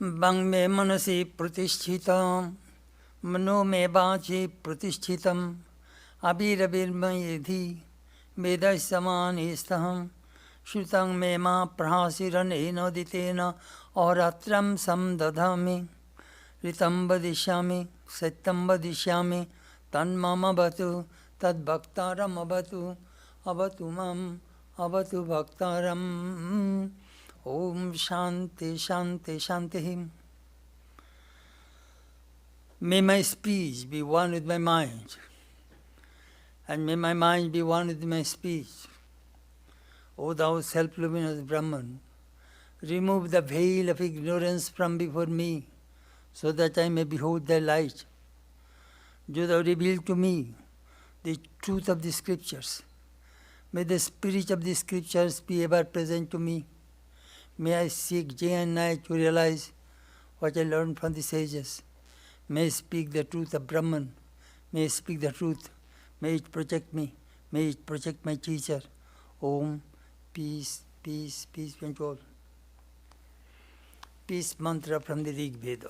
Bang me manasi pratishthitam, mano me vachi pratishthitam, abirabir mayedhi, vedas samanistaham, shritang me ma prahasiranena ditena, auratram samdadhami, ritam vadishyami, satyam vadishyami, tan mama bhatu, tad bhaktaram abhatu, abhatu mam, abhatu bhaktaram. Om Shanti Shanti Shanti. May my speech be one with my mind, and may my mind be one with my speech. O thou self-luminous Brahman, remove the veil of ignorance from before me, so that I may behold thy light. Do thou reveal to me the truth of the scriptures. May the spirit of the scriptures be ever present to me. May I seek day and night to realize what I learned from the sages. May I speak the truth of Brahman. May I speak the truth. May it protect me. May it protect my teacher. Om, peace, peace, peace be unto all. Peace mantra from the Rig Veda.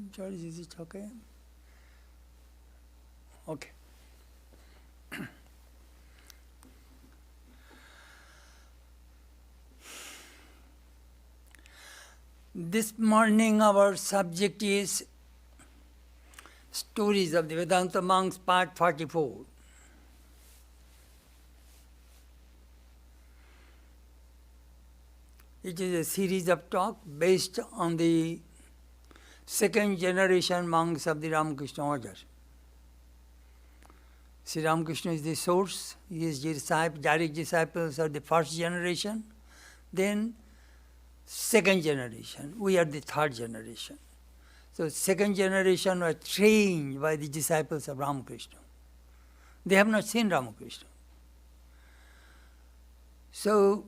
George, is it okay? Okay. This morning our subject is Stories of the Vedanta Monks, Part 44. It is a series of talk based on the second generation monks of the Ramakrishna order. Sri Ramakrishna is the source, his direct disciples are the first generation, then second generation, we are the third generation. So second generation were trained by the disciples of Ramakrishna. They have not seen Ramakrishna. So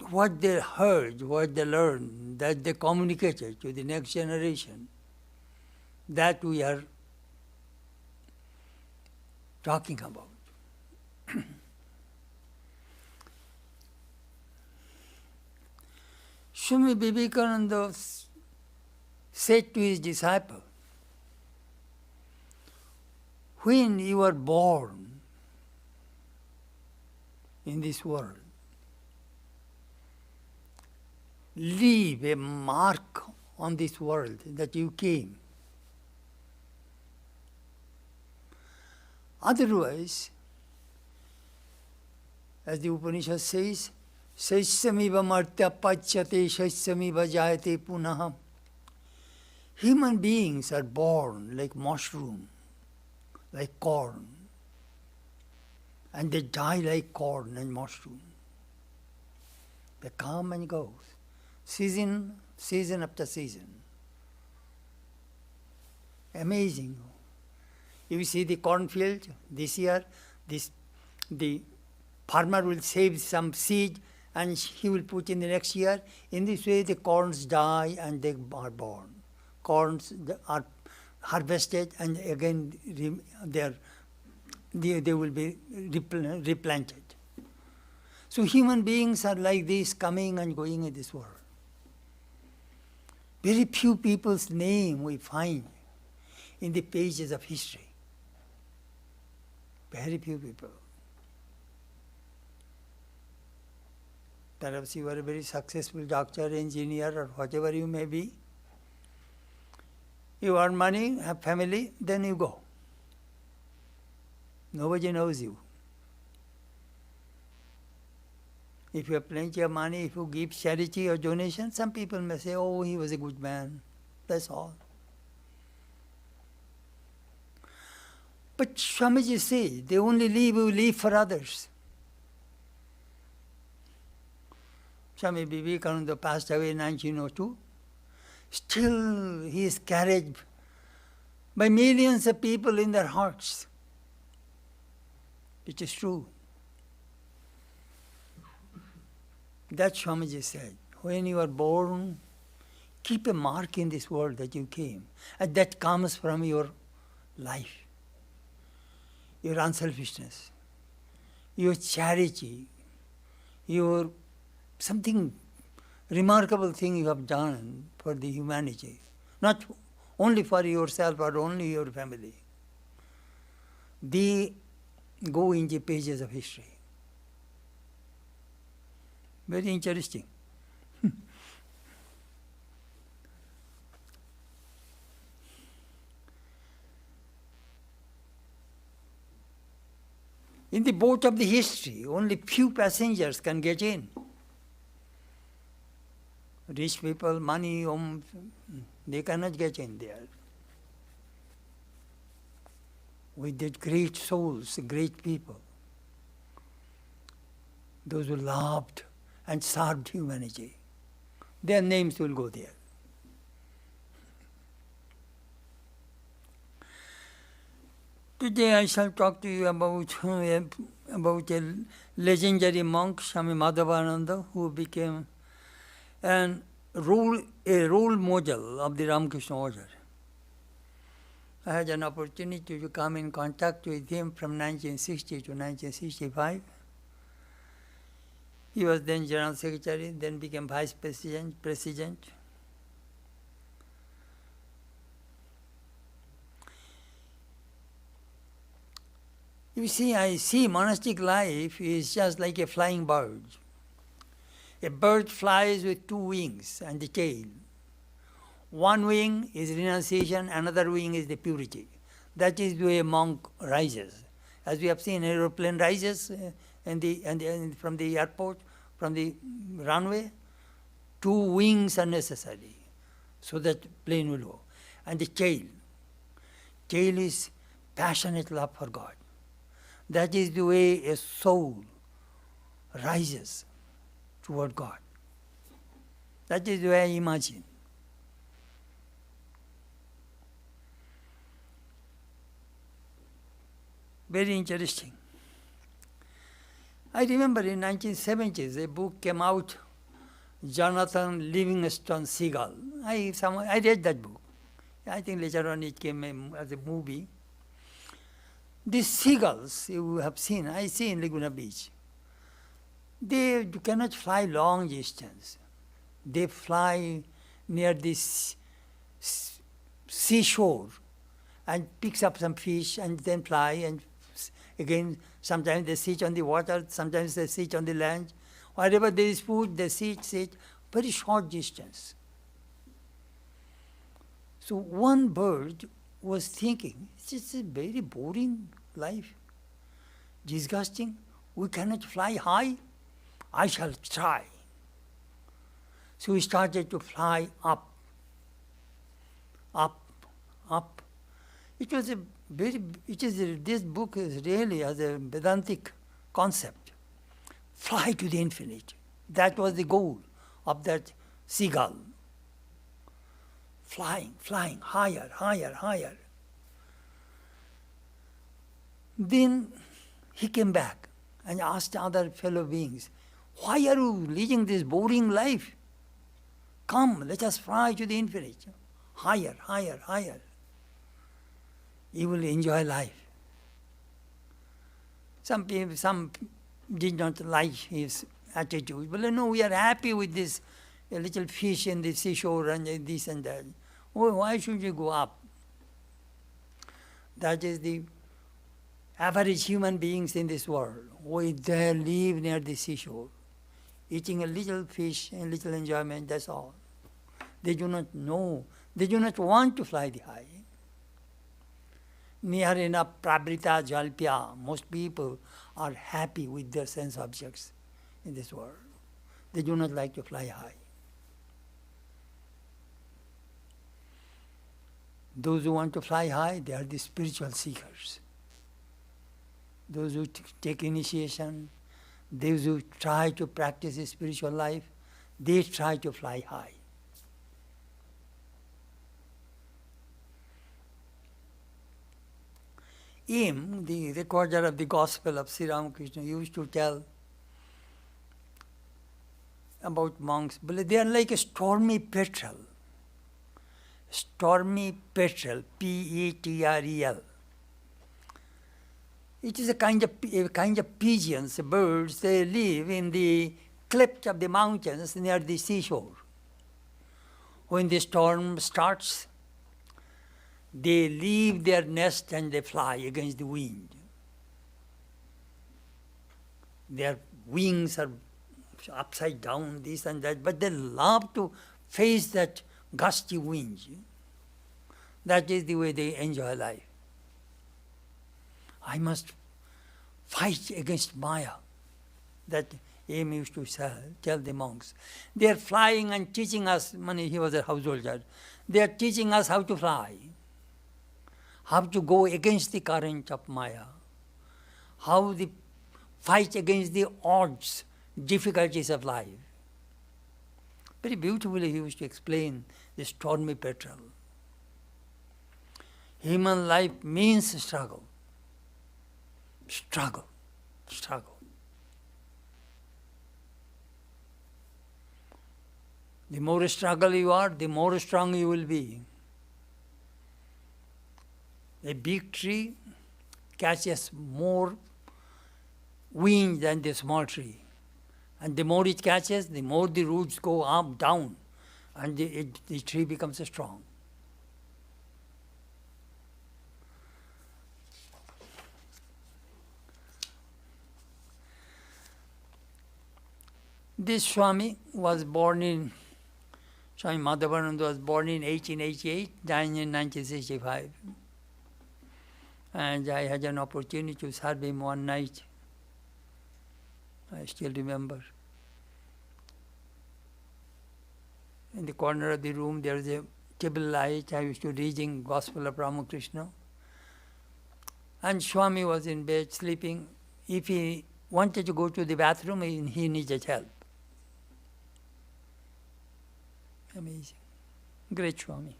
what they heard, what they learned, that they communicated to the next generation, that we are talking about. Swami Vivekananda said to his disciple, when you are born in this world, leave a mark on this world that you came. Otherwise, as the Upanishad says, Shaisamiva martya pachyate shaisamiva jayate punaha. Human beings are born like mushroom, like corn, and they die like corn and mushroom. They come and go, season after season. Amazing. You see the cornfield this year, the farmer will save some seed and he will put in the next year. In this way the corns die and they are born. Corns are harvested and again they will be replanted. So human beings are like this, coming and going in this world. Very few people's name we find in the pages of history. Very few people. Perhaps you are a very successful doctor, engineer, or whatever you may be. You earn money, have family, then you go. Nobody knows you. If you have plenty of money, if you give charity or donation, some people may say, oh, he was a good man. That's all. But Swamiji says, they only live who live for others. Swami Vivekananda passed away in 1902. Still he is carried by millions of people in their hearts. It is true. That Swamiji said, when you are born, keep a mark in this world that you came. And that comes from your life, your unselfishness, your charity, your something remarkable thing you have done for the humanity. Not only for yourself or only your family. They go in the pages of history. Very interesting. In the boat of the history, only few passengers can get in. Rich people, money, they cannot get in there. With that great souls, great people, those who loved and served humanity, their names will go there. Today I shall talk to you about a legendary monk, Swami Madhavananda, who became a role model of the Ramakrishna order. I had an opportunity to come in contact with him from 1960 to 1965. He was then General Secretary, then became Vice President. You see, I see monastic life is just like a flying bird. A bird flies with two wings and the tail. One wing is renunciation, another wing is the purity. That is the way a monk rises. As we have seen, aeroplane rises from the airport, from the runway. Two wings are necessary so that plane will go. And the tail. Tail is passionate love for God. That is the way a soul rises toward God. That is the way I imagine. Very interesting. I remember in 1970s a book came out, Jonathan Livingston Seagull. I read that book. I think later on it came as a movie. These seagulls you have seen, I see in Laguna Beach. They cannot fly long distance. They fly near this seashore and picks up some fish and then fly, and again sometimes they sit on the water, sometimes they sit on the land. Wherever there is food, they sit very short distance. So one bird was thinking, it's a very boring life, disgusting. We cannot fly high. I shall try. So he started to fly up, up, up. This book is really has a Vedantic concept. Fly to the infinite. That was the goal of that seagull. Flying, higher, higher, higher. Then he came back and asked other fellow beings, why are you leading this boring life? Come, let us fly to the infinite. Higher, higher, higher. You will enjoy life. Some people, did not like his attitude. Well, no, we are happy with this little fish in the seashore and this and that. Oh, why should you go up? That is the average human beings in this world. We there live near the seashore, eating a little fish and little enjoyment, that's all. They do not know. They do not want to fly the high. Niharena prabrita jalpya. Most people are happy with their sense objects in this world. They do not like to fly high. Those who want to fly high, they are the spiritual seekers. Those who take initiation, those who try to practice a spiritual life, they try to fly high. him, the recorder of the Gospel of Sri Ramakrishna, used to tell about monks. But they are like a stormy petrel. Stormy petrel, P-E-T-R-E-L. It is a kind of pigeons, birds. They live in the cleft of the mountains near the seashore. When the storm starts, they leave their nest and they fly against the wind. Their wings are upside down, this and that, but they love to face that gusty winds. That is the way they enjoy life. I must fight against Maya. That Aim used to tell the monks. They are flying and teaching us, he was a householder, they are teaching us how to fly, how to go against the current of Maya, how to fight against the odds, difficulties of life. Very beautifully he used to explain the stormy petrel. Human life means struggle. Struggle. Struggle. The more struggle you are, the more strong you will be. A big tree catches more wind than the small tree. And the more it catches, the more the roots go up, down, and the tree becomes strong. This Swami was born in, Swami Madhavananda was born in 1888, died in 1965. And I had an opportunity to serve him one night. I still remember. In the corner of the room there was a table light. I used to reading Gospel of Ramakrishna. And Swami was in bed sleeping. If he wanted to go to the bathroom, he needed help. Amazing. Great Swami.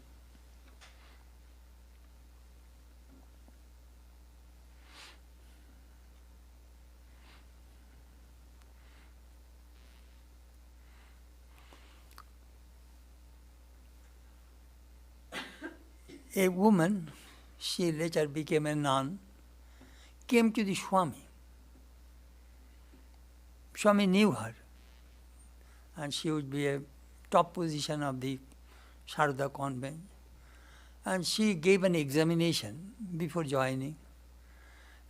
A woman, she later became a nun, came to the Swami. Swami knew her, and she would be a top position of the Sharda convent. And she gave an examination before joining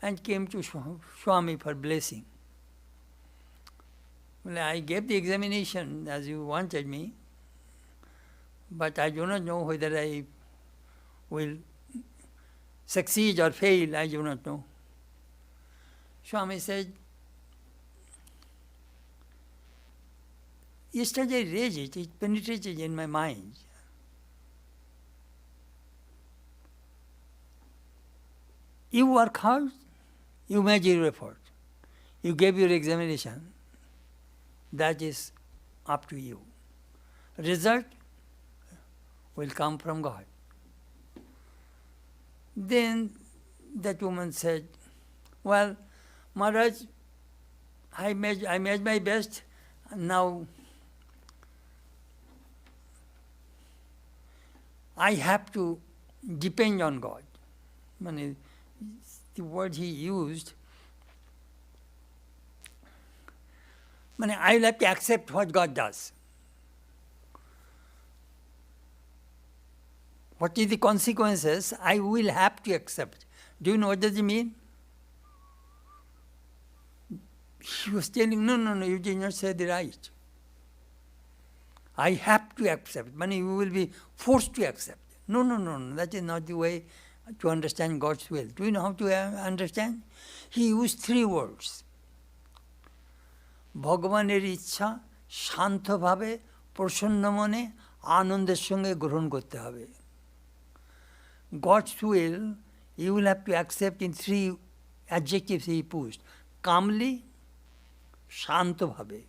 and came to Swami for blessing. Well, I gave the examination as you wanted me, but I do not know whether I will succeed or fail, I do not know. Swami said, yesterday I read it penetrated in my mind. You work hard, you made your effort, you gave your examination, that is up to you. Result will come from God. Then that woman said, well, Maharaj, I made my best, now I have to depend on God. The word he used, I will have to accept what God does. What is the consequences? I will have to accept. Do you know what does it mean? He was telling, no, you did not say the right. I have to accept. You will be forced to accept. No, that is not the way to understand God's will. Do you know how to understand? He used 3 words. ভগবানের ইচ্ছা শান্তভাবে প্রসন্ন মনে আনন্দের সঙ্গে গ্রহণ করতে হবে. God's will, you will have to accept in 3 adjectives he used. Calmly, শান্তভাবে.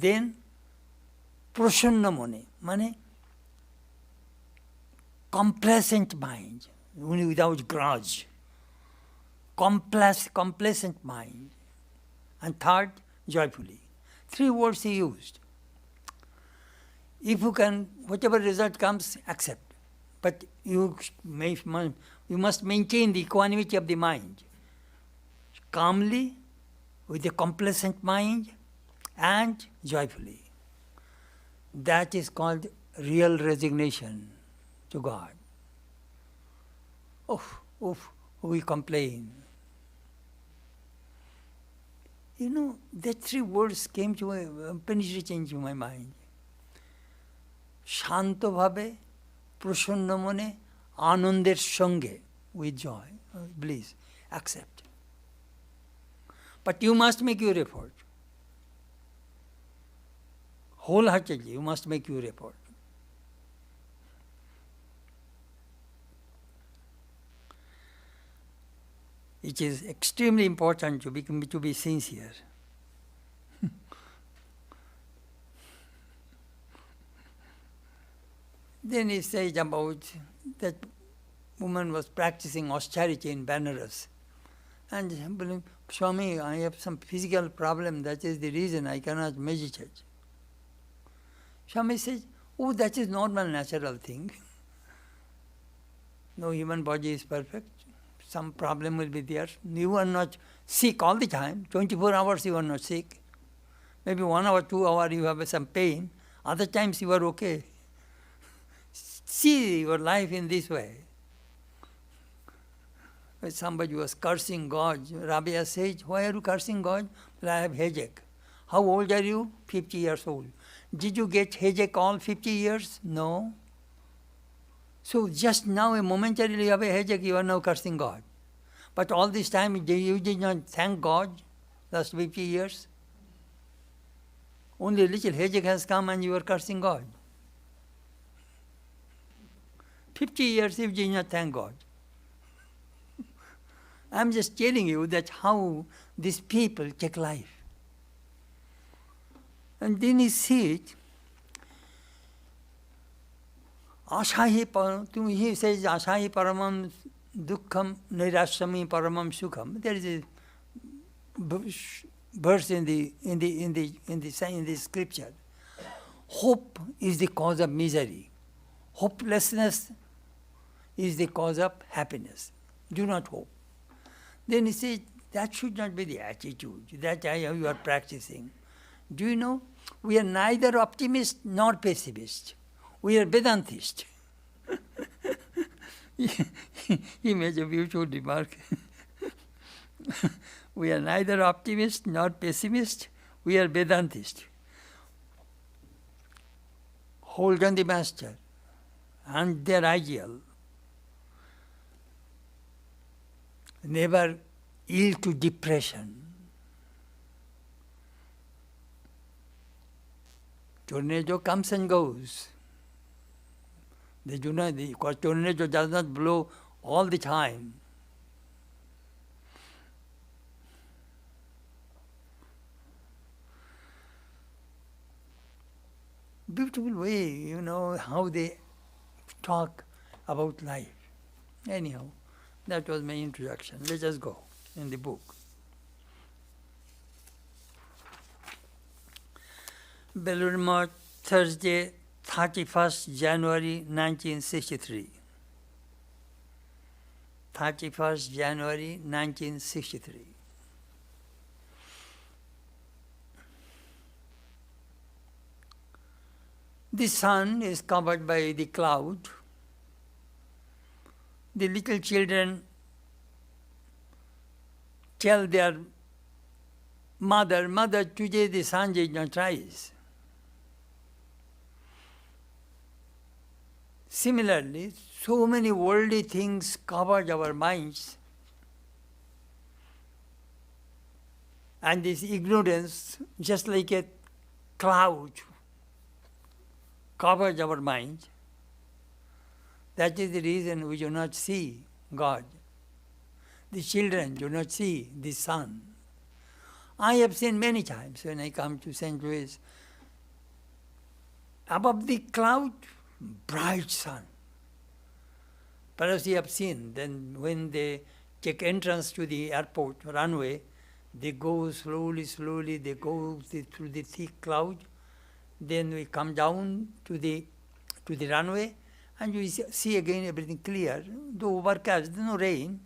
Then, প্রসন্ন মনে, complacent mind, without grudge. complacent mind. And third, joyfully. 3 words he used. If you can, whatever result comes, accept. But you must maintain the equanimity of the mind. Calmly, with a complacent mind, and joyfully. That is called real resignation to God. We complain. That 3 words came to penetrate into my mind. Shanto bhabe, prasanna mone, anonder sange, with joy, bliss, accept. But you must make your effort. Wholeheartedly, you must make your effort. It is extremely important to be sincere. Then he says about that woman was practicing austerity in Benares. And Swami, I have some physical problem, that is the reason I cannot meditate. Swami says, that is normal, natural thing. No human body is perfect. Some problem will be there. You are not sick all the time. 24 hours you are not sick. Maybe 1 hour, 2 hours you have some pain. Other times you are okay. See your life in this way. When somebody was cursing God, Rabia said, why are you cursing God? Well, I have headache. How old are you? 50 years old. Did you get headache all 50 years? No. So just now, momentarily you have a headache, you are now cursing God. But all this time you did not thank God, last 50 years. Only a little headache has come and you are cursing God. 50 years you did not thank God. I'm just telling you that how these people take life. And then he said, he says, Ashahi paramam dukkham nirashami paramam sukham. There is a verse in the scripture. Hope is the cause of misery. Hopelessness is the cause of happiness. Do not hope. Then he says, that should not be the attitude that you are practicing. Do you know, we are neither optimist nor pessimist. We are Vedantist. He made a beautiful remark. We are neither optimist nor pessimist. We are Vedantist. Hold on the master and their ideal. Never yield to depression. Tornado comes and goes. Because tornado does not blow all the time. Beautiful way, how they talk about life. Anyhow, that was my introduction. Let us go in the book. Belur Math, Thursday, 31st January 1963. 31st January 1963. The sun is covered by the cloud. The little children tell their mother, today the sun did not rise. Similarly, so many worldly things covered our minds, and this ignorance, just like a cloud, covers our mind. That is the reason we do not see God. The children do not see the sun. I have seen many times when I come to St. Louis, above the cloud, bright sun. Perhaps you have seen, then when they take entrance to the airport runway, they go slowly, they go through the thick cloud. Then we come down to the runway, and we see again everything clear. Though overcast, there's no rain.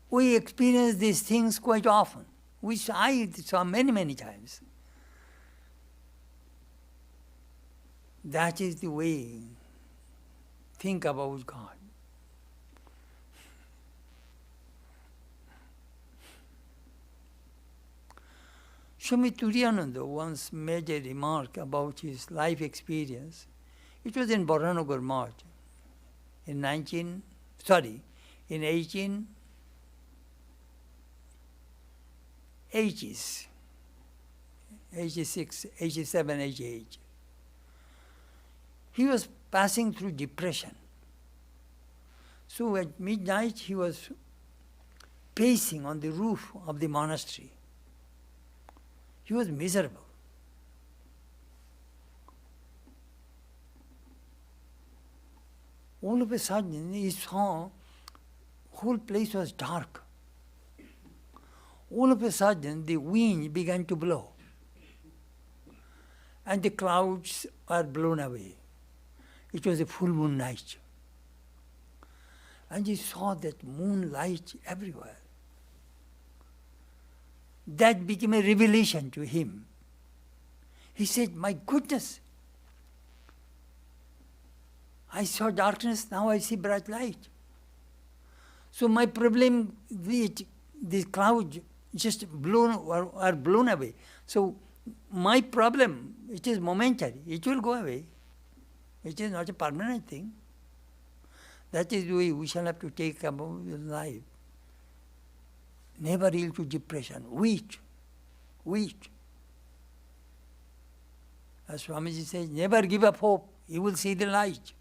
We experience these things quite often, which I saw many times. That is the way think about God. Swami Chetanananda once made a remark about his life experience. It was in Baranagar March in 1880s, 86, 87, 88. He was passing through depression. So at midnight he was pacing on the roof of the monastery. He was miserable. All of a sudden he saw whole place was dark. All of a sudden the wind began to blow and the clouds are blown away. It was a full moon night. And he saw that moonlight everywhere. That became a revelation to him. He said, my goodness, I saw darkness, now I see bright light. So my problem, the clouds just are blown away. So my problem, it is momentary, it will go away. It is not a permanent thing. That is the way we shall have to take about life. Never yield to depression. Wait. As Swamiji says, never give up hope. You will see the light.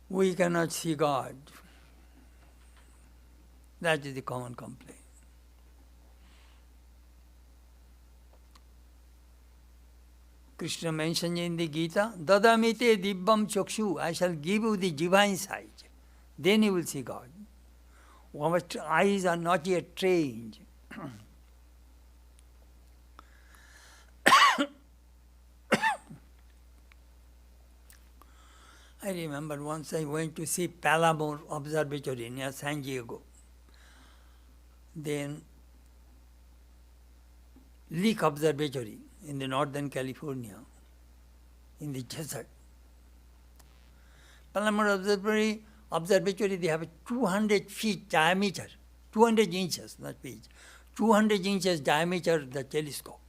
We cannot see God. That is the common complaint. Krishna mentioned in the Gita, Dadamite dibbam chakshu, I shall give you the divine sight. Then you will see God. Our eyes are not yet trained. I remember once I went to see Palomar Observatory near San Diego. Then Leak Observatory in the Northern California, in the desert. Palomar Observatory, they have a 200 feet diameter, 200 inches, not feet, 200 inches diameter the telescope.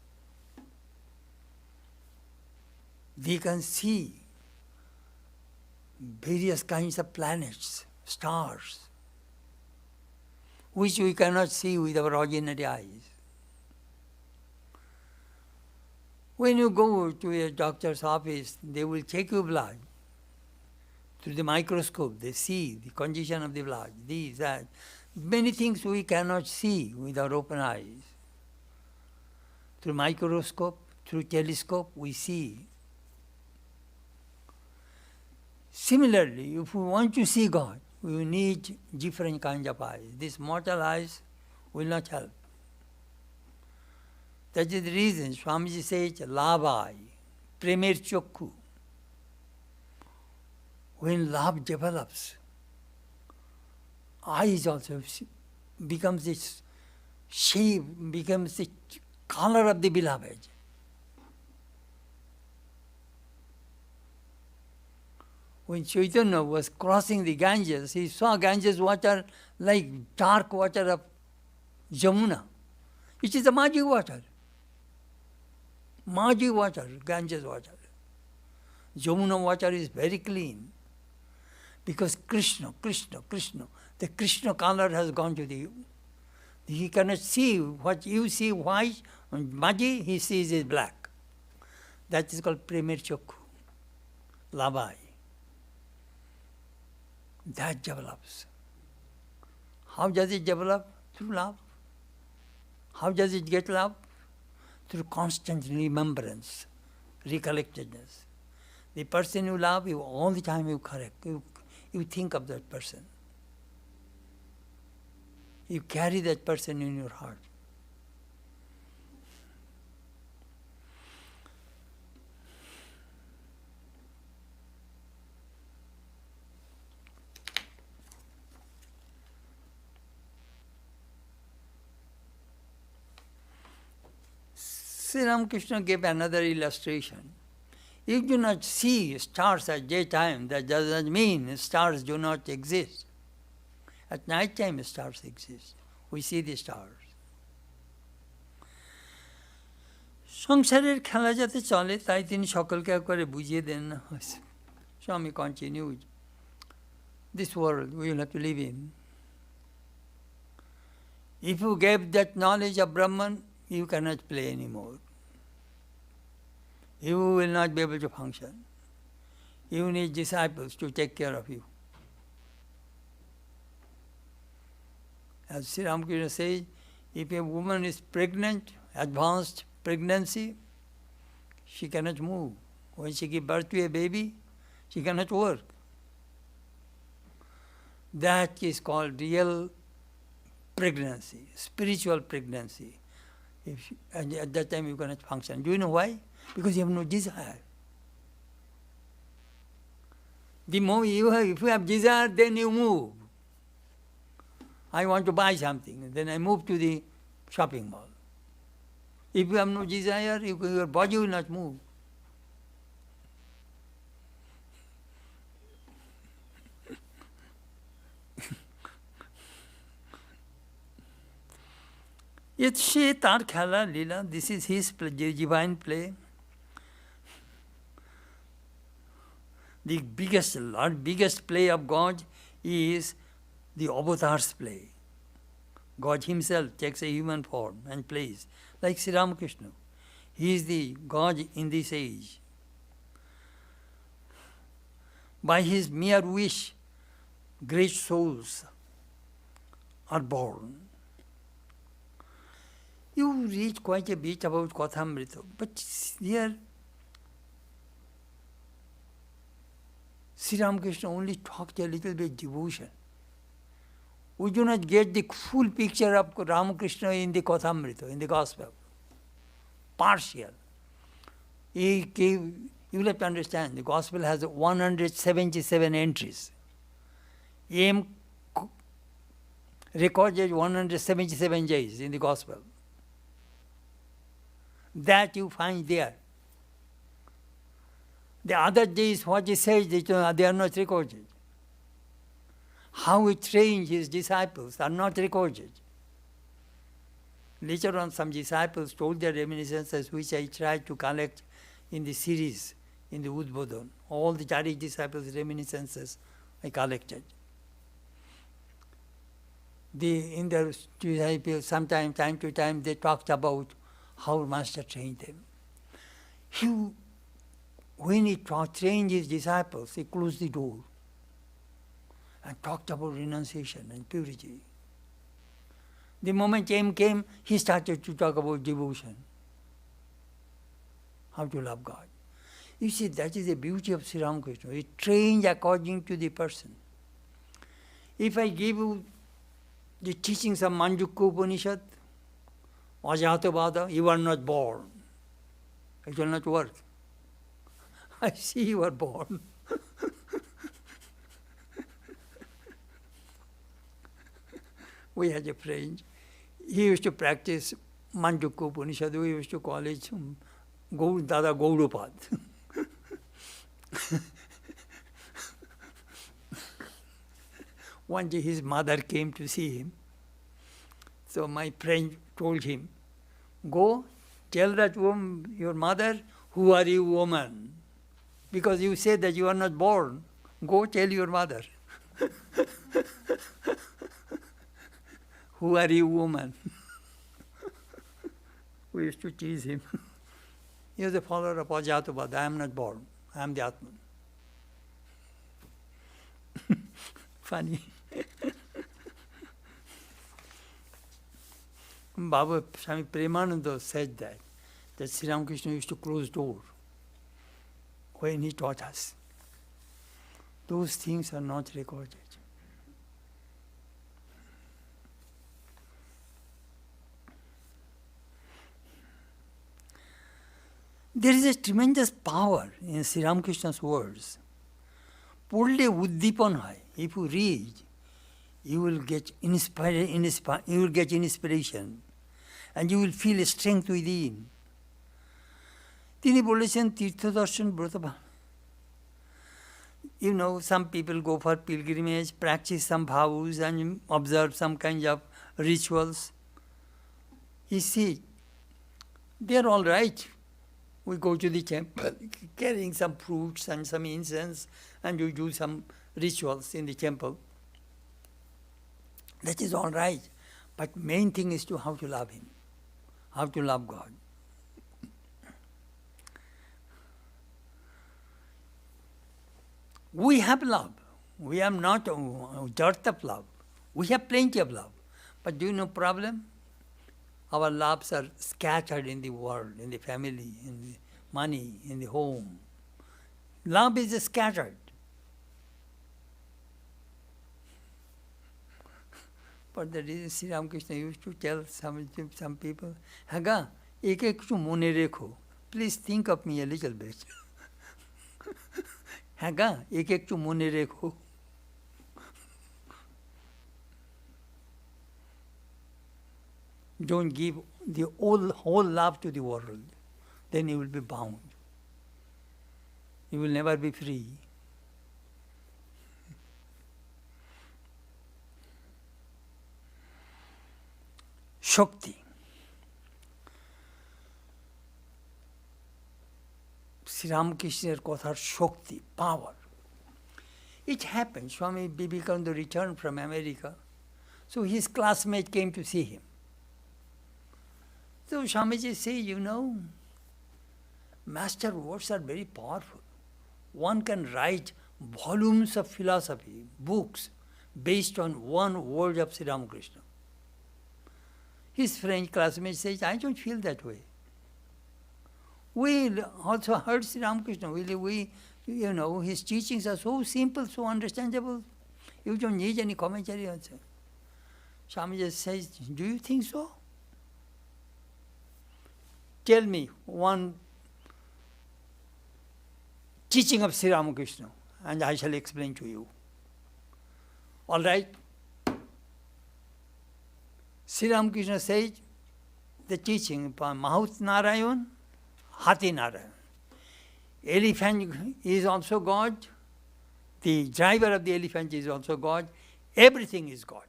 We can see various kinds of planets, stars, which we cannot see with our ordinary eyes. When you go to a doctor's office, they will take your blood. Through the microscope, they see the condition of the blood, these, that. Many things we cannot see with our open eyes. Through microscope, through telescope, we see. Similarly, if we want to see God, we need different kinds of eyes. These mortal eyes will not help. That is the reason Swamiji says, Labhai, Premier Chokku. When love develops, eyes also becomes its shape, becomes the color of the beloved. When Chaitanya was crossing the Ganges, he saw Ganges water like dark water of Jamuna. It is the magic water. Magic water, Ganges water. Jamuna water is very clean. Because Krishna, the Krishna color has gone to the... He cannot see what you see white, and muddy, he sees is black. That is called Premier Chokku, Labai. That develops. How does it develop? Through love. How does it get love? through constant remembrance, recollectedness. The person you love, you all the time you correct. You think of that person. You carry that person in your heart. Sri Ramakrishna gave another illustration. You do not see stars at daytime, that does not mean stars do not exist. At night time stars exist. We see the stars. সংসারের খেলা যাতে চলে তাই তিনি সকলকে একবারে বুঝিয়ে দেন না। Swami continued, this world we will have to live in. If you gave that knowledge of Brahman, you cannot play anymore. You will not be able to function. You need disciples to take care of you. As Sri Ramakrishna says, if a woman is pregnant, advanced pregnancy, she cannot move. When she gives birth to a baby, she cannot work. That is called real pregnancy, spiritual pregnancy. And at that time you cannot function. Do you know why? Because you have no desire. The more if you have desire, then you move. I want to buy something, then I move to the shopping mall. If you have no desire, your body will not move. Yet she tar khala lila, this is his divine play. The biggest play of God is the avatar's play. God himself takes a human form and plays, like Sri Ramakrishna. He is the God in this age. By his mere wish, great souls are born. You read quite a bit about Kathamrita, but here Sri Ramakrishna only talked a little bit devotion. We do not get the full picture of Ramakrishna in the Kathamrita, in the Gospel. Partial. You will have to understand, the Gospel has 177 entries. M recorded 177 days in the Gospel. That you find there. The other days, what he says, they are not recorded. How he trained his disciples are not recorded. Later on, some disciples told their reminiscences, which I tried to collect in the series, in the Udbodhan. All the Jari disciples' reminiscences I collected. In their disciples, time to time, they talked about how Master trained them. When he trained his disciples, he closed the door and talked about renunciation and purity. The moment M came, he started to talk about devotion, how to love God. You see, that is the beauty of Sri Ramakrishna. He trained according to the person. If I give you the teachings of Manjukya Upanishad, Ajatavada, you are not born. It will not work. I see you are born. We had a friend. He used to practice Manjukya Upanishad. We used to call it Dada Gaurupad. One day his mother came to see him. So my friend told him, go tell that woman, your mother, who are you, woman? Because you said that you are not born. Go tell your mother. Who are you, woman? We used to tease him. He was a follower of Ajatavada. I am not born. I am the Atman. Funny. Baba Swami Premananda said that. that Sri Ramakrishna used to close door when he taught us. Those things are not recorded. There is a tremendous power in Sri Ramakrishna's words. Podle uddipan hai. If you read, you will get inspiration, and you will feel strength within. তিনি বলেছেন তীর্থদর্শন ব্রত। You know, some people go for pilgrimage, practice some vows and observe some kind of rituals. You see, they are all right. We go to the temple carrying some fruits and some incense, and you do some rituals in the temple. That is all right. But main thing is to how to love Him, how to love God. We have love. We are not dearth of love. We have plenty of love. But do you know problem? Our loves are scattered in the world, in the family, in the money, in the home. Love is scattered. But the reason Sri Ramakrishna used to tell some people, Haga, ek ekটু mone rekho. Please think of me a little bit. Haga, ek ekটু mone rekho. Don't give the whole love to the world. Then you will be bound. You will never be free. Shakti. Sri Ramakrishna's কথার শক্তি, power. It happened, Swami Vivekananda returned from America, so his classmate came to see him. So Swamiji said, you know, master words are very powerful. One can write volumes of philosophy, books, based on one word of Sri Ramakrishna. His French classmate says, I don't feel that way. We also heard Sri Ramakrishna. You know, his teachings are so simple, so understandable. You don't need any commentary also. Swamiji says, do you think so? Tell me one teaching of Sri Ramakrishna, and I shall explain to you. All right? Sri Ramakrishna says, the teaching upon Mahut Narayan, Hati Narayan. Elephant is also God. The driver of the elephant is also God. Everything is God.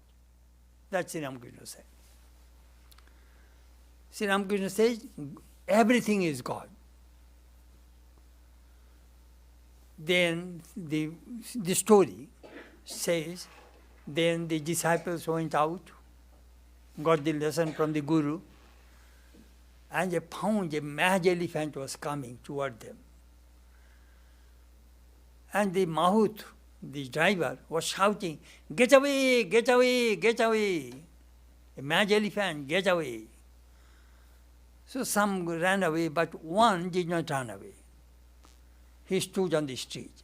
That's Sri Ramakrishna said. Sri Ramakrishna says, everything is God. Then the story says, then the disciples went out, got the lesson from the Guru, and they found a mad elephant was coming toward them. And the Mahut, the driver, was shouting, get away, get away, get away. A mad elephant, get away. So some ran away, but one did not run away. He stood on the street.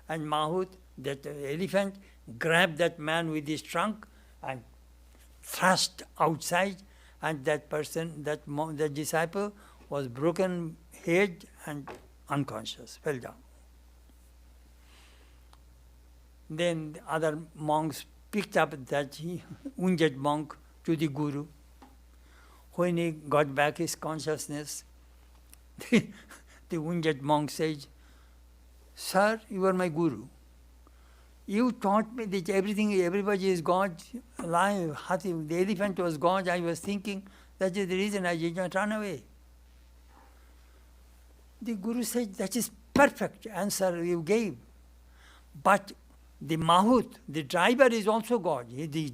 And Mahut, that elephant, grabbed that man with his trunk and thrust outside, and that person, that disciple, was broken head and unconscious, fell down. Then the other monks picked up that wounded monk to the Guru. When he got back his consciousness, the wounded monk said, Sir, you are my Guru. You taught me that everybody is God. The elephant was God. I was thinking that is the reason I did not run away. The Guru said, that is perfect answer you gave. But the Mahut, the driver is also God. The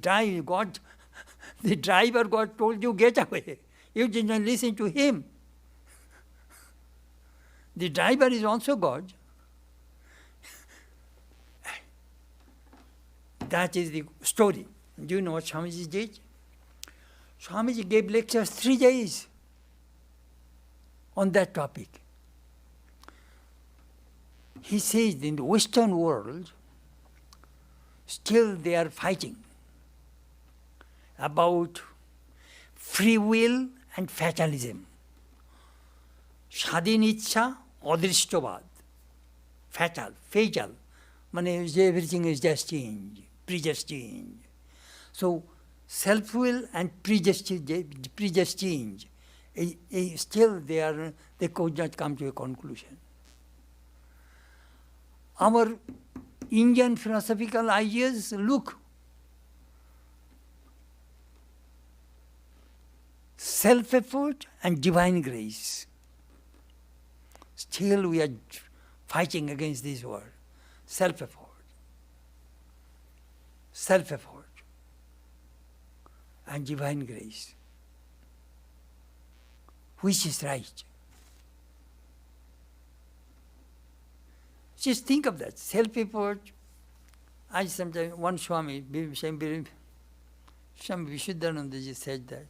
driver God told you, get away. You did not listen to him. The driver is also God. That is the story. Do you know what Swamiji did? Swamiji gave lectures 3 days. on that topic. He says in the Western world, still they are fighting about free will and fatalism. স্বাধীন ইচ্ছা, অদৃষ্টবাদ, fatal, মানে everything is destined, predestined. So self-will and predestined, still they could not come to a conclusion. Our Indian philosophical ideas look self-effort and divine grace. Still we are fighting against this word. Self-effort and divine grace. Which is right? Just think of that. Self-effort. I sometimes, one Swami Chetanananda just said that.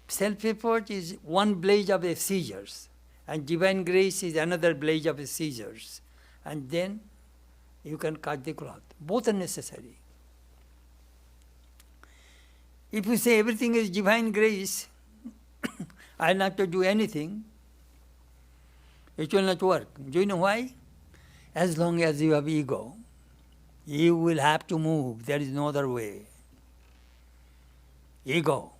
Self-effort is one blade of the scissors, and divine grace is another blade of the scissors. And then you can cut the cloth. Both are necessary. If you say everything is divine grace, I'll not to do anything, it will not work. Do you know why? As long as you have ego, you will have to move. There is no other way. Ego.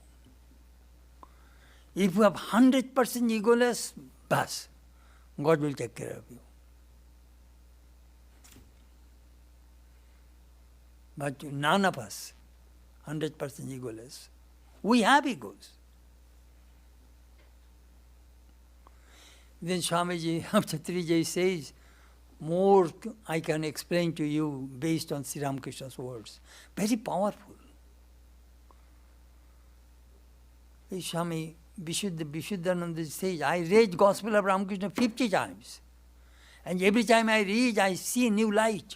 If you have 100% egoless, bas, God will take care of you. But none of us, 100% egoless. We have egos. Then Swamiji Chattriji says, more I can explain to you based on Sri Ramakrishna's words. Very powerful. Swami Vishuddhananda says, I read Gospel of Ramakrishna 50 times. And every time I read, I see new light.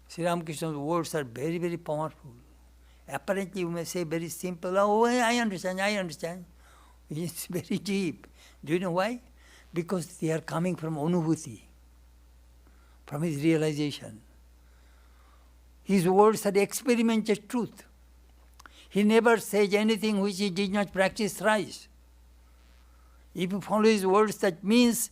Sri Ramakrishna's words are very, very powerful. Apparently you may say very simple, oh, I understand. It's very deep. Do you know why? Because they are coming from Anubhuti, from his realization. His words are experimented truth. He never says anything which he did not practice thrice. If you follow his words, that means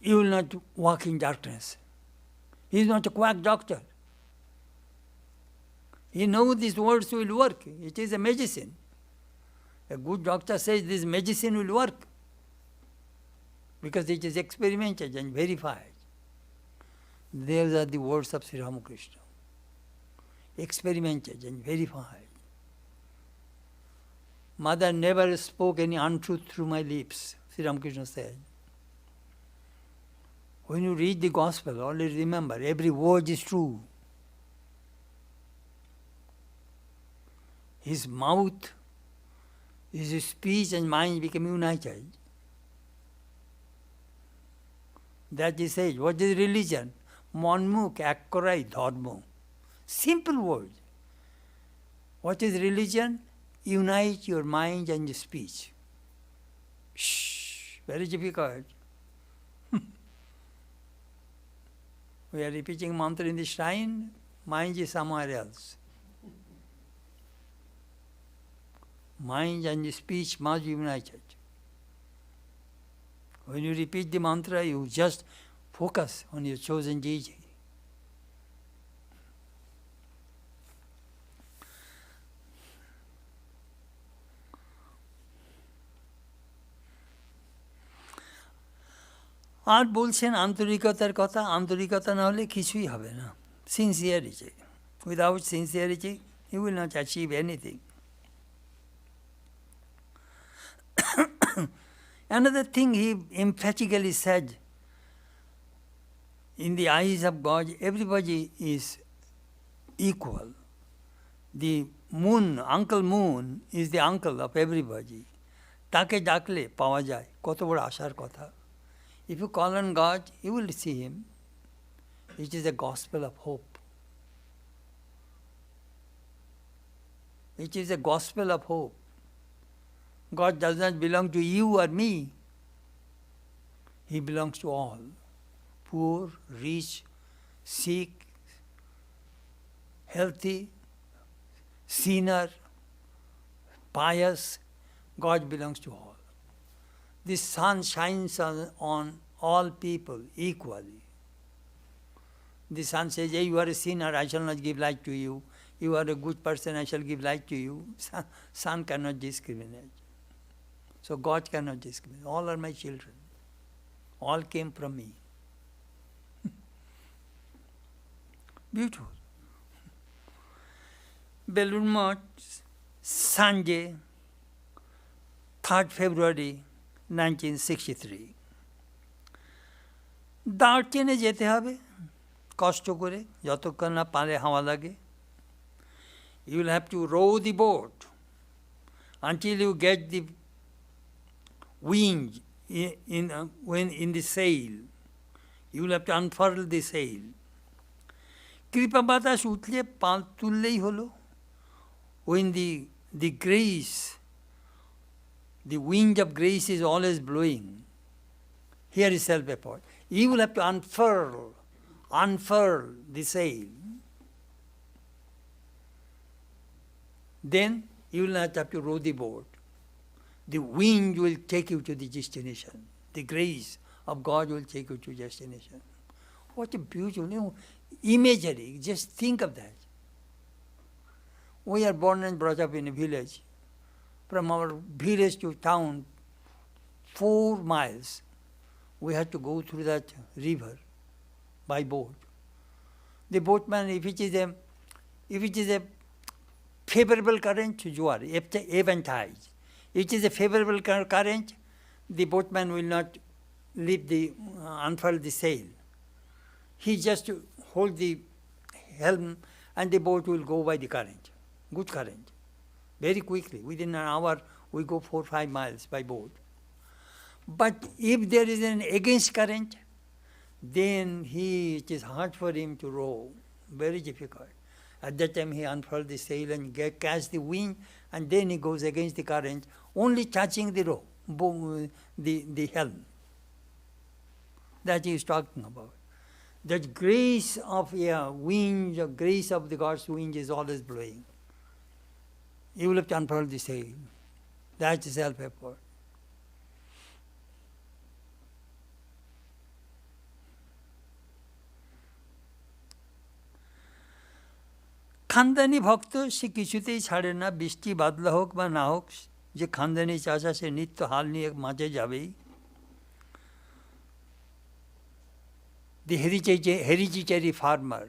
you will not walk in darkness. He is not a quack doctor. He knows these words will work. It is a medicine. A good doctor says this medicine will work because it is experimented and verified. Those are the words of Sri Ramakrishna. Experimented and verified. Mother never spoke any untruth through my lips, Sri Ramakrishna said. When you read the Gospel, always remember, every word is true. His mouth, his speech and mind became united. That he says, what is religion? Monmukh akkorai dharma. Simple word. What is religion? Unite your mind and your speech. Shh, very difficult. We are repeating mantra in the shrine, mind is somewhere else. Mind and speech must be united. When you repeat the mantra, you just focus on your chosen deity. আর বলছেন আন্তরিকতার কথা, আন্তরিকতা না হলে কিছুই হবে না। Sincerity. Without sincerity, you will not achieve anything. Another thing he emphatically said, in the eyes of God, everybody is equal. The moon, Uncle Moon, is the uncle of everybody. তাকে ডাকলে পাওয়া যায়, কত বড় আশার কথা। If you call on God, you will see Him. It is a gospel of hope. which is a gospel of hope. God does not belong to you or me. He belongs to all. Poor, rich, sick, healthy, sinner, pious. God belongs to all. The sun shines on all people equally. The sun says, hey, you are a sinner, I shall not give light to you. You are a good person, I shall give light to you. Sun cannot discriminate. So God cannot discriminate. All are my children. All came from me. Beautiful. Balloon Mott, Sunday, 3rd February 1963. দাঁড় টেনে যেতে হবে কষ্ট করে যতক্ষণ না পালে হাওয়া লাগে. You will have to row the boat until you get the wind in the sail. You will have to unfurl the sail. কৃপা বাতাস উঠলে পাল তুললেই হলো. When the grace, the wind of grace is always blowing. Here is self-effort. You will have to unfurl the sail. Then you will not have to row the boat. The wind will take you to the destination. The grace of God will take you to destination. What a beautiful imagery. Just think of that. We are born and brought up in a village. From our village to town, 4 miles, we had to go through that river by boat. The boatman, if it is a favorable current, Juar, ebb and tide. If it is a favorable current, the boatman will not unfurl the sail. He just hold the helm and the boat will go by the current. Good current. Very quickly, within an hour, we go 4-5 miles by boat. But if there is an against current, then it is hard for him to row. Very difficult. At that time, he unfurls the sail and catches the wind, and then he goes against the current, only touching the row, the helm. That he is talking about. That grace of wind, the grace of the God's wind is always blowing. You will have to unfurl the sail. That's self-effort. খানদানি ভক্ত সে কিছুতেই ছাড়ে না, বৃষ্টি বাদলা হোক বা না হোক, যে খানদানি চাষা সে নিত্য হাল নিয়ে মাঝে যাবেই. The hereditary farmer,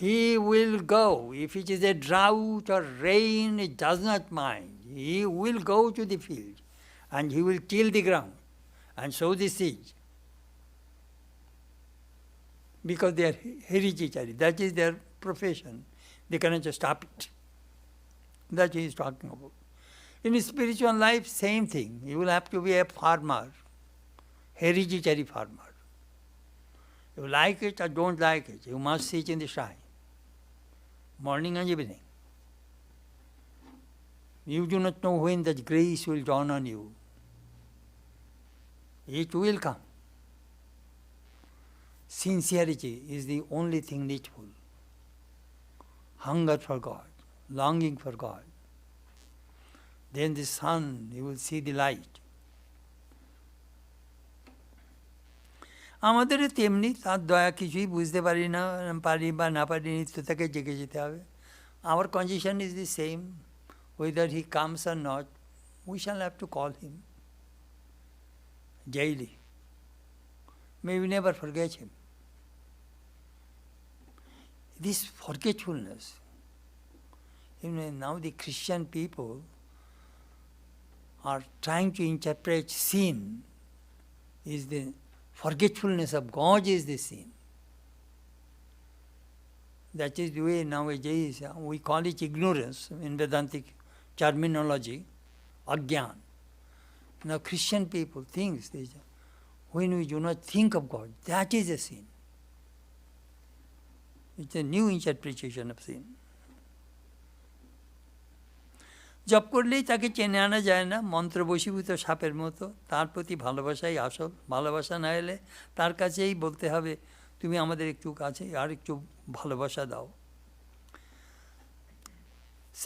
he will go. If it is a drought or rain, he does not mind. He will go to the field and he will till the ground and sow the seed. Because they are hereditary, that is their profession. They cannot just stop it. That he is talking about. In spiritual life, same thing. You will have to be a farmer, hereditary farmer. You like it or don't like it, you must sit in the shine, morning and evening. You do not know when that grace will dawn on you. It will come. Sincerity is the only thing needful. Hunger for God, longing for God. Then the sun, you will see the light. আমাদের তেমনি তার দয়া কিছুই বুঝতে পারি না, পারি বা না পারি, নিত্য তাকে জেগে যেতে হবে. Our condition is the same. Whether he comes or not, we shall have to call him daily. May we never forget him. This forgetfulness, now the Christian people are trying to interpret sin is the forgetfulness of God is the sin. That is the way nowadays we call it ignorance in Vedantic terminology, agyan. Now Christian people think when we do not think of God, that is a sin. It's a new interpretation of sin. জপ করলেই তাকে চেনে আনা যায় না, মন্ত্র বশীভূত সাপের মতো। তার প্রতি ভালোবাসাই আসল। ভালোবাসা না এলে তার কাছেই বলতে হবে, তুমি আমাদের একটু কাছে আর একটু ভালোবাসা দাও।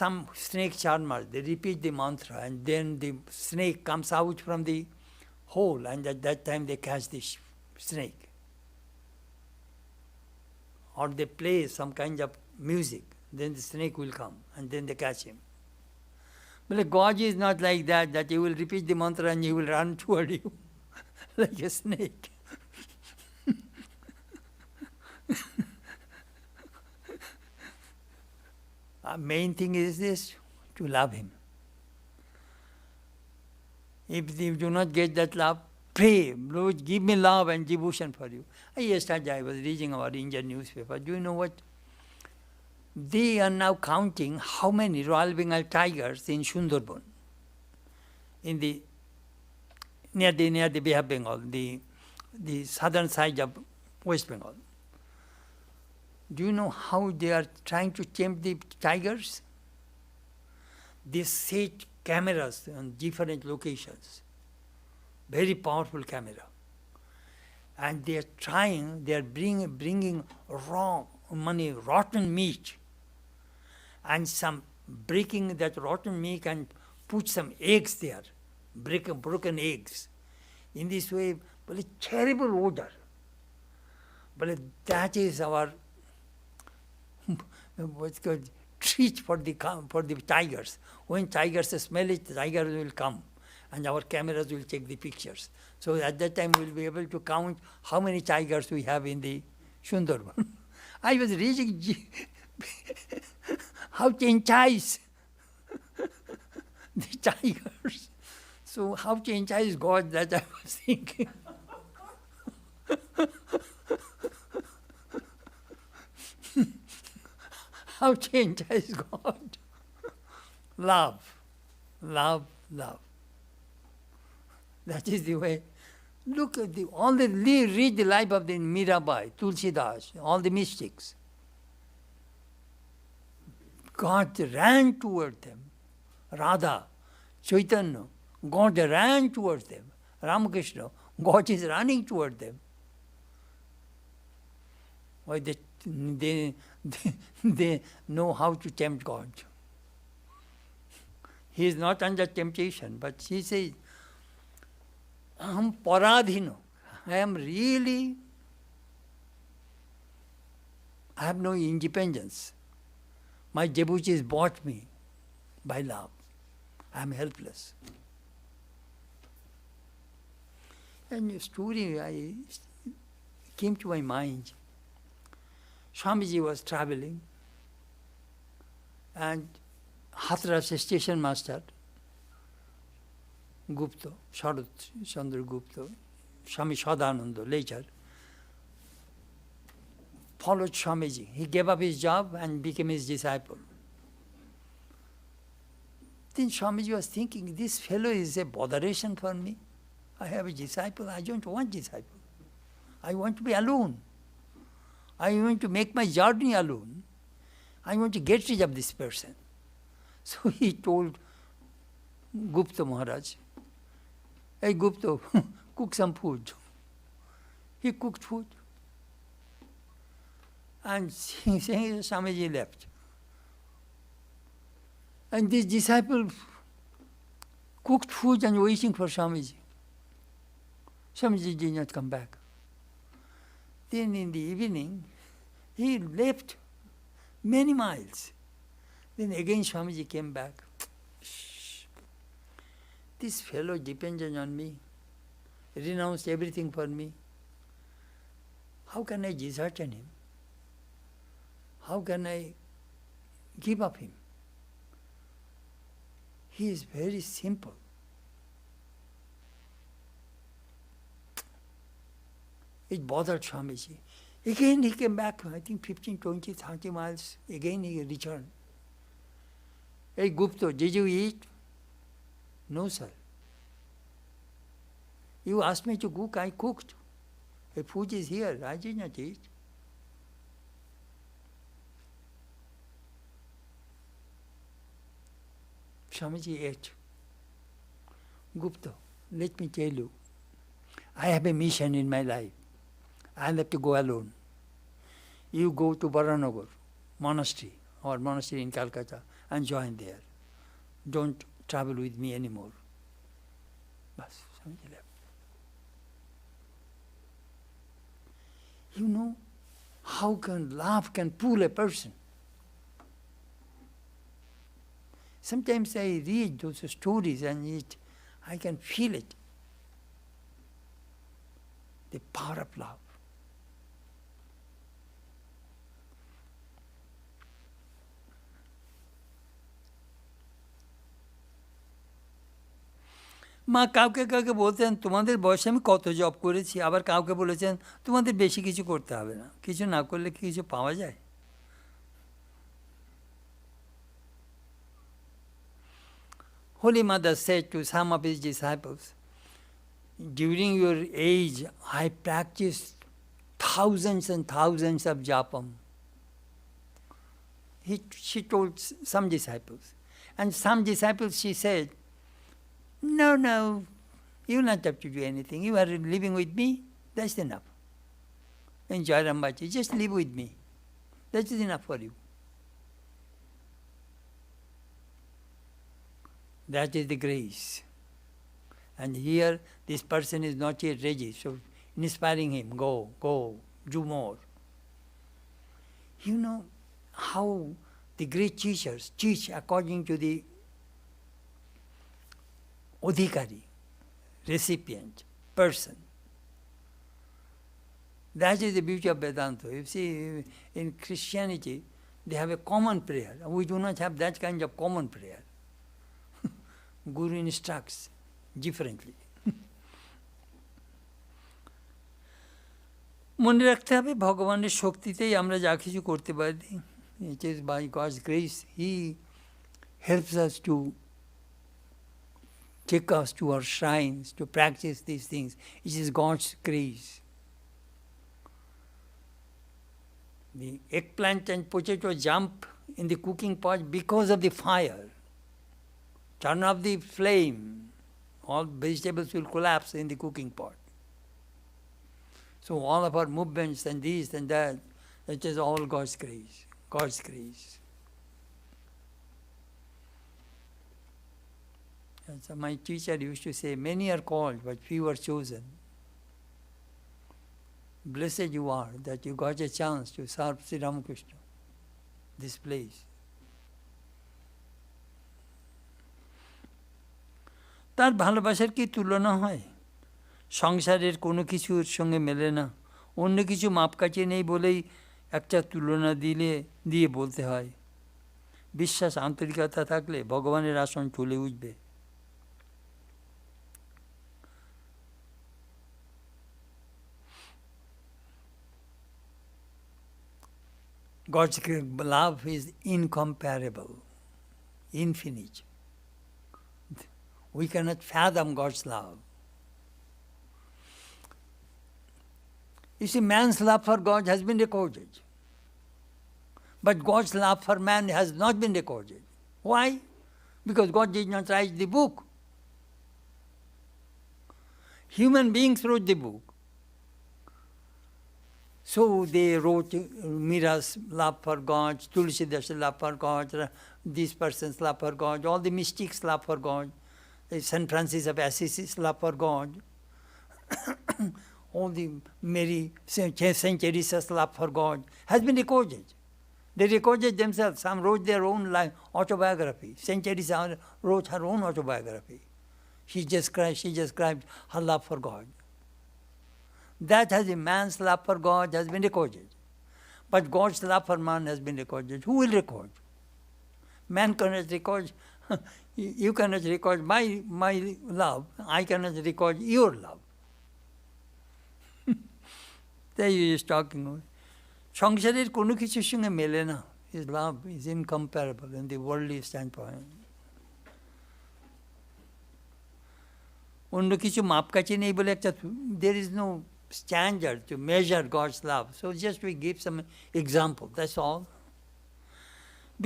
Some snake charmers, they repeat the mantra and then the snake comes out from the hole, and at that time they catch the snake. Or they play some kind of music, then the snake will come and then they catch him. But God is not like that, that you will repeat the mantra and he will run toward you like a snake. Main thing is this, to love him. If you do not get that love, pray, Lord, give me love and devotion for you. Yesterday I was reading our Indian newspaper. Do you know what? They are now counting how many Royal Bengal tigers in Sundarban, in the near the Bay of Bengal, the southern side of West Bengal. Do you know how they are trying to tame the tigers? They set cameras on different locations, very powerful camera, and they are trying. They are bringing raw rotten meat, and some breaking that rotten meat and put some eggs there, broken eggs. In this way, but a terrible odor. But that is our what's called treat for the tigers. When tigers smell it, the tigers will come, and our cameras will take the pictures. So at that time we'll be able to count how many tigers we have in the Sundarban. I was reading how to entice the tigers. So how to entice God, that I was thinking. How to entice God? Love, love, love. That is the way. Look at read the life of the Mirabai, Tulsidas, all the mystics. God ran toward them. Radha, Chaitanya, God ran towards them. Ramakrishna, God is running toward them. Why they know how to tempt God. He is not under temptation, but he says, Aham paradhino. I have no independence. My devotees bought me by love. I am helpless. And a story came to my mind. Swamiji was traveling, and Hathras station master, Gupta, Sharat Chandra Gupta, Swami Chetanananda later, followed Swamiji. He gave up his job and became his disciple. Then Swamiji was thinking, this fellow is a botheration for me. I have a disciple, I don't want disciple. I want to be alone. I want to make my journey alone. I want to get rid of this person. So he told Gupta Maharaj, hey Gupta, cook some food. He cooked food. And Swamiji left. And this disciple cooked food and waiting for Swamiji. Swamiji did not come back. Then in the evening, he left many miles. Then again Swamiji came back. Shh. This fellow depended on me, renounced everything for me. How can I desert him? How can I give up him? He is very simple. It bothered Swamiji. Again he came back, I think 15, 20, 30 miles. Again he returned. Hey Gupta, did you eat? No, sir. You asked me to cook, I cooked. The food is here, I did not eat. Swamiji ate. Gupta, let me tell you, I have a mission in my life. I'll have to go alone. You go to Baranagar monastery, or monastery in Calcutta, and join there. Don't travel with me anymore. Bas, Swamiji left. You know how love can pull a person. Sometimes I read those stories and I can feel it. The power of love. মা কাউকে কাউকে বলতেন তোমাদের বয়সে আমি কত job করেছি, আবার কাউকে বলেছেন তোমাদের বেশি কিছু করতে হবে না, কিছু না করলে কি কিছু পাওয়া যায়? Holy Mother said to some of his disciples, during your age I practiced thousands and thousands of japam. She told some disciples. And some disciples she said, no, you will not have to do anything. You are living with me, that's enough. Enjoy Rambaji, just live with me. That is enough for you. That is the grace. And here, this person is not yet ready, so inspiring him, go, do more. You know how the great teachers teach according to the Odhikari, recipient, person. That is the beauty of Vedanta. You see, in Christianity, they have a common prayer. We do not have that kind of common prayer. Guru instructs differently. মনে রাখতে হবে ভগবানের শক্তিতেই আমরা যা কিছু করতে পারি. It is by God's grace. He helps us to take us to our shrines, to practice these things. It is God's grace. The eggplant and potato jump in the cooking pot because of the fire. Turn off the flame, all vegetables will collapse in the cooking pot. So all of our movements and this and that, it is all God's grace. God's grace. And so my teacher used to say, many are called, but few are chosen. Blessed you are that you got a chance to serve Sri Ramakrishna, this place. তার ভালোবাসার কি তুলনা হয়? সংসারের কোনো কিছুর সঙ্গে মেলে না। অন্য কিছু মাপকাঠি নেই বলেই একটা তুলনা দিয়ে বলতে হয়। বিশ্বাস আন্তরিকতা থাকলে ভগবানের আসন চলে উঠবে। God's love is incomparable, infinite. We cannot fathom God's love. You see, man's love for God has been recorded. But God's love for man has not been recorded. Why? Because God did not write the book. Human beings wrote the book. So they wrote Mira's love for God, Tulsidas' love for God, this person's love for God, all the mystics' love for God, St. Francis of Assisi's love for God, all the Mary, Saint Teresa's love for God has been recorded. They recorded themselves. Some wrote their own autobiography. Saint Teresa wrote her own autobiography. She described her love for God. That has a man's love for God has been recorded. But God's love for man has been recorded. Who will record? Man cannot record. You cannot record my love. I cannot record your love. There you is talking. সংসারের কোনো কিছুর সঙ্গে মেলে না. His love is incomparable in the worldly standpoint. অন্য কিছু মাপকাঠি নেই বলে একটা, there is no standard to measure God's love. So just we give some example, that's all.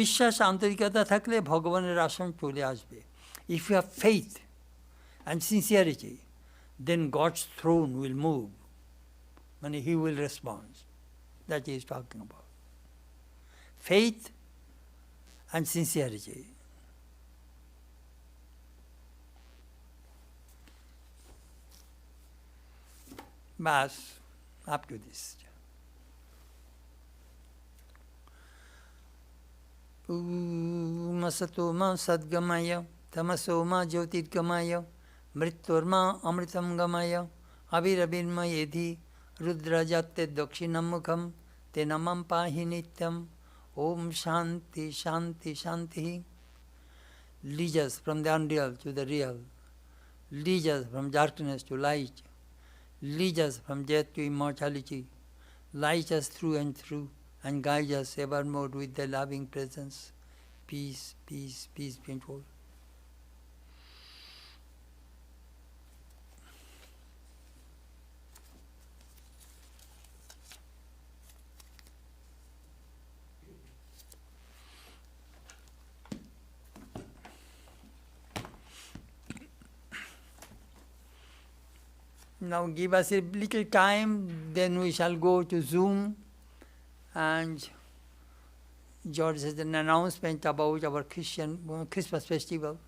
বিশ্বাস আন্তরিকতা থাকলে ভগবানের আসন চলে আসবে। If you have faith and sincerity, then God's throne will move. And He will respond. That He is talking about. Faith and sincerity. Bas, up to this. Masatoma sadgamaya, tamasoma jyotirgamaya, mrityorma amritam gamaya, avirabirma yedhi, rudrajatte dakshinammukham, tenamam pahi nityam, om shanti shanti shanti. Lead us from the unreal to the real, lead us from darkness to light, lead us from death to immortality, light us through and through, and guide us evermore with thy loving presence. Peace, peace, peace be unto all. Now give us a little time, then we shall go to Zoom, and George has an announcement about our Christmas festival.